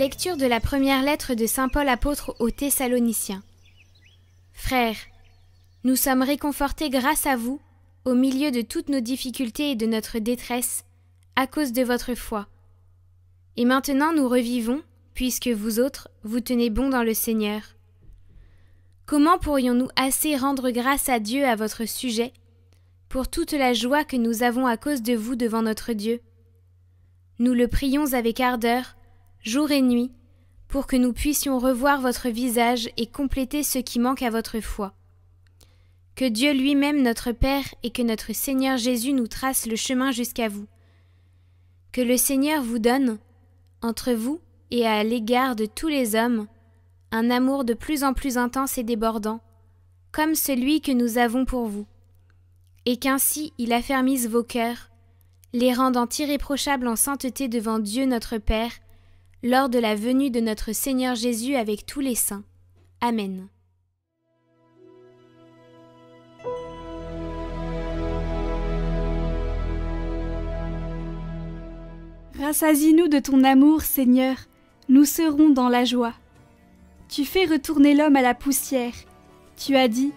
Lecture de la première lettre de saint Paul apôtre aux Thessaloniciens. Frères, nous sommes réconfortés grâce à vous, au milieu de toutes nos difficultés et de notre détresse, à cause de votre foi. Et maintenant nous revivons, puisque vous autres, vous tenez bon dans le Seigneur. Comment pourrions-nous assez rendre grâce à Dieu à votre sujet, pour toute la joie que nous avons à cause de vous devant notre Dieu? Nous le prions avec ardeur, jour et nuit, pour que nous puissions revoir votre visage et compléter ce qui manque à votre foi. Que Dieu lui-même notre Père et que notre Seigneur Jésus nous trace le chemin jusqu'à vous. Que le Seigneur vous donne, entre vous et à l'égard de tous les hommes, un amour de plus en plus intense et débordant, comme celui que nous avons pour vous, et qu'ainsi il affermisse vos cœurs, les rendant irréprochables en sainteté devant Dieu notre Père, lors de la venue de notre Seigneur Jésus avec tous les saints. Amen. Rassasie-nous de ton amour, Seigneur, nous serons dans la joie. Tu fais retourner l'homme à la poussière. Tu as dit,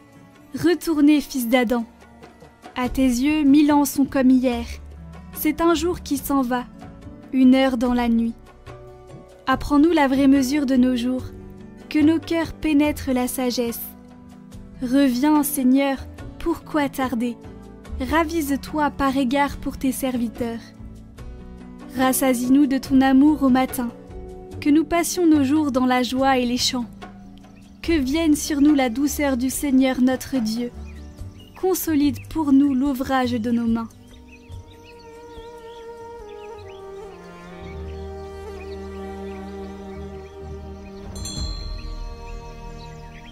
retournez, fils d'Adam. À tes yeux, 1000 ans sont comme hier. C'est un jour qui s'en va, une heure dans la nuit. Apprends-nous la vraie mesure de nos jours, que nos cœurs pénètrent la sagesse. Reviens, Seigneur, pourquoi tarder? Ravise-toi par égard pour tes serviteurs. Rassasie-nous de ton amour au matin, que nous passions nos jours dans la joie et les chants. Que vienne sur nous la douceur du Seigneur notre Dieu. Consolide pour nous l'ouvrage de nos mains.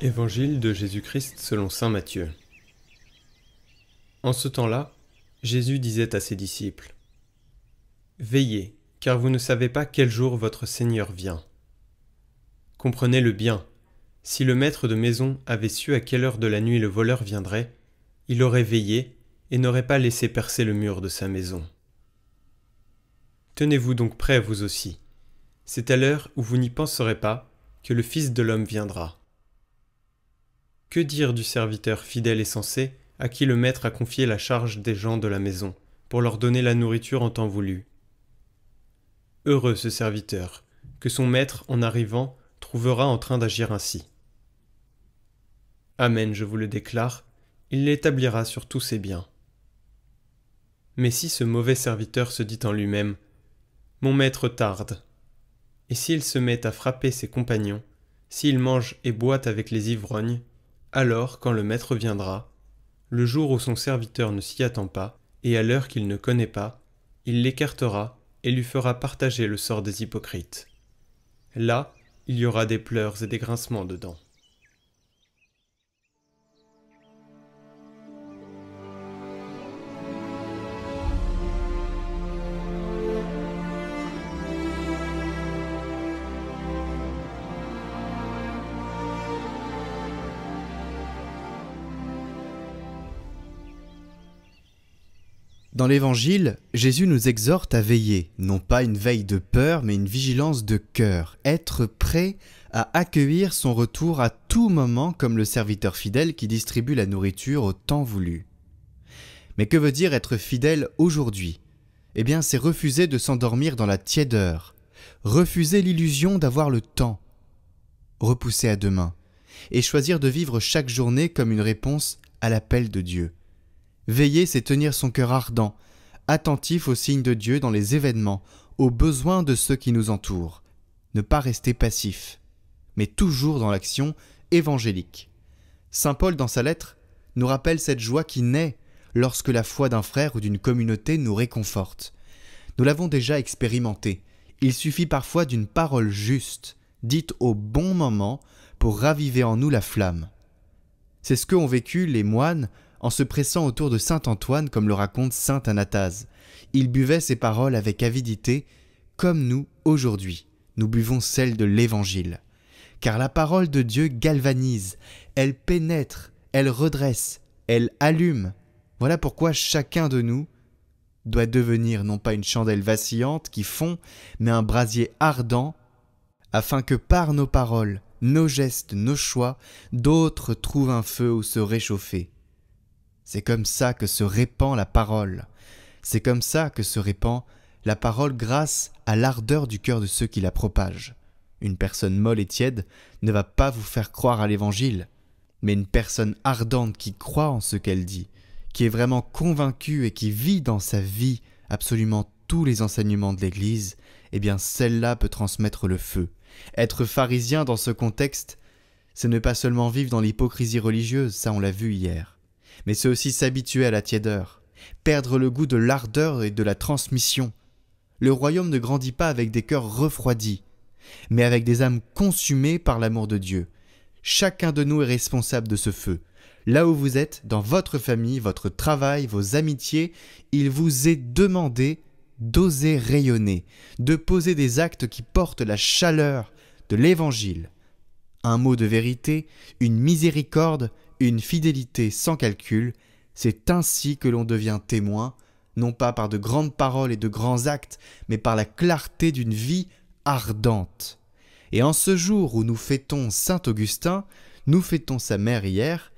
Évangile de Jésus-Christ selon saint Matthieu. En ce temps-là, Jésus disait à ses disciples : Veillez, car vous ne savez pas quel jour votre Seigneur vient. Comprenez-le bien, si le maître de maison avait su à quelle heure de la nuit le voleur viendrait, il aurait veillé et n'aurait pas laissé percer le mur de sa maison. Tenez-vous donc prêts vous aussi. C'est à l'heure où vous n'y penserez pas que le Fils de l'homme viendra. Que dire du serviteur fidèle et sensé à qui le maître a confié la charge des gens de la maison pour leur donner la nourriture en temps voulu? Heureux ce serviteur, que son maître, en arrivant, trouvera en train d'agir ainsi. Amen, je vous le déclare, il l'établira sur tous ses biens. Mais si ce mauvais serviteur se dit en lui-même : Mon maître tarde, et s'il se met à frapper ses compagnons, s'il mange et boit avec les ivrognes, alors, quand le maître viendra, le jour où son serviteur ne s'y attend pas, et à l'heure qu'il ne connaît pas, il l'écartera et lui fera partager le sort des hypocrites. Là, il y aura des pleurs et des grincements de dents. Dans l'Évangile, Jésus nous exhorte à veiller, non pas une veille de peur, mais une vigilance de cœur, être prêt à accueillir son retour à tout moment comme le serviteur fidèle qui distribue la nourriture au temps voulu. Mais que veut dire être fidèle aujourd'hui? Eh bien, c'est refuser de s'endormir dans la tiédeur, refuser l'illusion d'avoir le temps, repousser à demain, et choisir de vivre chaque journée comme une réponse à l'appel de Dieu. Veiller, c'est tenir son cœur ardent, attentif aux signes de Dieu dans les événements, aux besoins de ceux qui nous entourent. Ne pas rester passif, mais toujours dans l'action évangélique. Saint Paul, dans sa lettre, nous rappelle cette joie qui naît lorsque la foi d'un frère ou d'une communauté nous réconforte. Nous l'avons déjà expérimenté. Il suffit parfois d'une parole juste, dite au bon moment, pour raviver en nous la flamme. C'est ce qu'ont vécu les moines en se pressant autour de saint Antoine, comme le raconte saint Anastase. Il buvait ces paroles avec avidité, comme nous, aujourd'hui, nous buvons celles de l'Évangile. Car la parole de Dieu galvanise, elle pénètre, elle redresse, elle allume. Voilà pourquoi chacun de nous doit devenir non pas une chandelle vacillante qui fond, mais un brasier ardent afin que par nos paroles, nos gestes, nos choix, d'autres trouvent un feu où se réchauffer. C'est comme ça que se répand la parole. C'est comme ça que se répand la parole grâce à l'ardeur du cœur de ceux qui la propagent. Une personne molle et tiède ne va pas vous faire croire à l'Évangile, mais une personne ardente qui croit en ce qu'elle dit, qui est vraiment convaincue et qui vit dans sa vie absolument tous les enseignements de l'Église, eh bien celle-là peut transmettre le feu. Être pharisien dans ce contexte, c'est ne pas seulement vivre dans l'hypocrisie religieuse, ça on l'a vu hier, mais c'est aussi s'habituer à la tiédeur, perdre le goût de l'ardeur et de la transmission. Le royaume ne grandit pas avec des cœurs refroidis, mais avec des âmes consumées par l'amour de Dieu. Chacun de nous est responsable de ce feu. Là où vous êtes, dans votre famille, votre travail, vos amitiés, il vous est demandé d'oser rayonner, de poser des actes qui portent la chaleur de l'Évangile. Un mot de vérité, une miséricorde, une fidélité sans calcul, c'est ainsi que l'on devient témoin, non pas par de grandes paroles et de grands actes, mais par la clarté d'une vie ardente. Et en ce jour où nous fêtons saint Augustin, nous fêtons sa mère hier,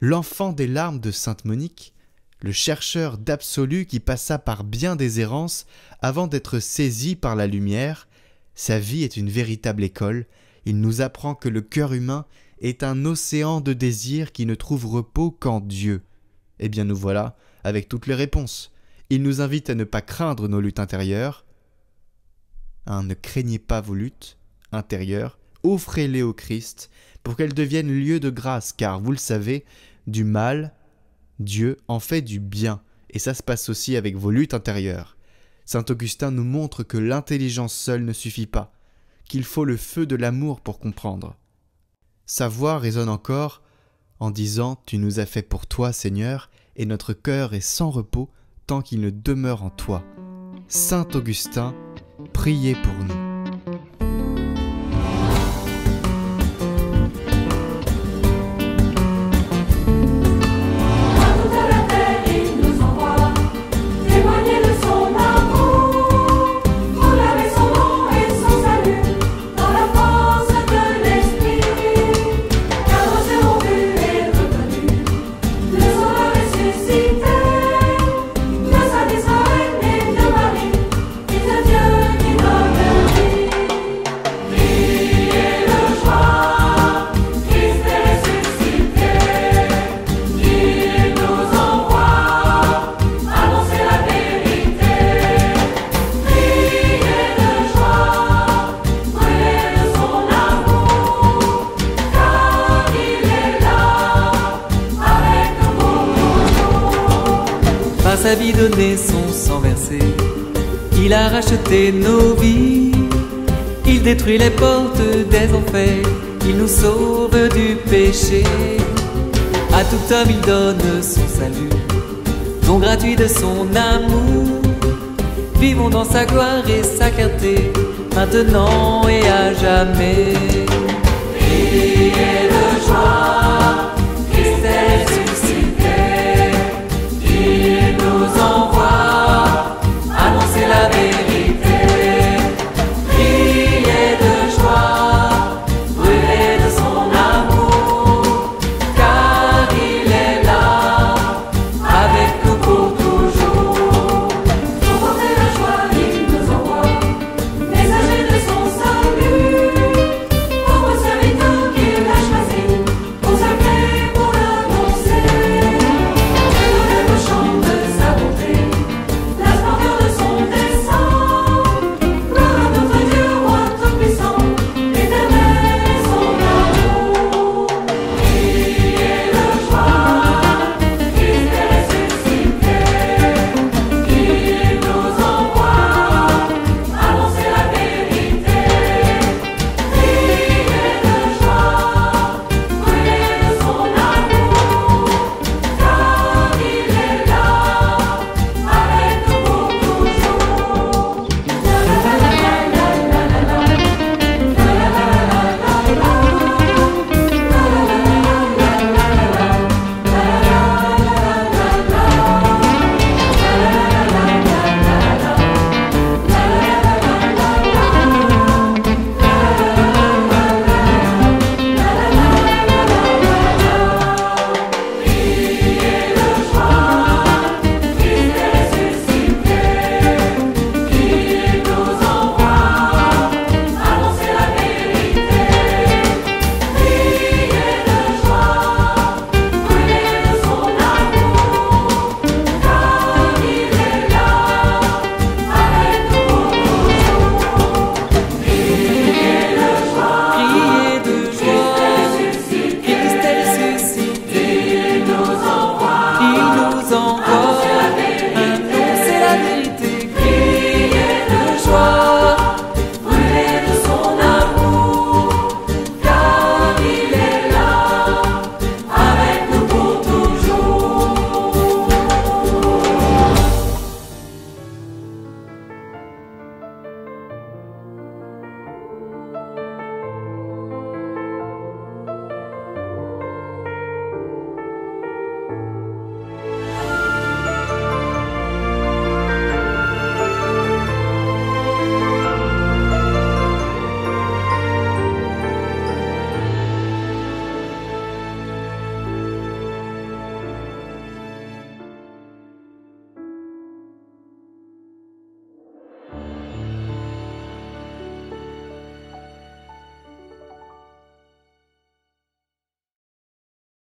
l'enfant des larmes de sainte Monique, le chercheur d'absolu qui passa par bien des errances avant d'être saisi par la lumière, sa vie est une véritable école. Il nous apprend que le cœur humain est un océan de désirs qui ne trouve repos qu'en Dieu. Eh bien nous voilà avec toutes les réponses. Il nous invite à ne pas craindre nos luttes intérieures. Ne craignez pas vos luttes intérieures, offrez-les au Christ pour qu'elles deviennent lieu de grâce, car vous le savez, du mal, Dieu en fait du bien, et ça se passe aussi avec vos luttes intérieures. Saint Augustin nous montre que l'intelligence seule ne suffit pas, qu'il faut le feu de l'amour pour comprendre. Sa voix résonne encore en disant « Tu nous as fait pour toi, Seigneur, et notre cœur est sans repos tant qu'il ne demeure en toi. » Saint Augustin, priez pour nous. Sa vie donnée, son sang versé, il a racheté nos vies. Il détruit les portes des enfers, il nous sauve du péché. À tout homme il donne son salut, don gratuit de son amour. Vivons dans sa gloire et sa clarté, maintenant et à jamais. Priez de joie.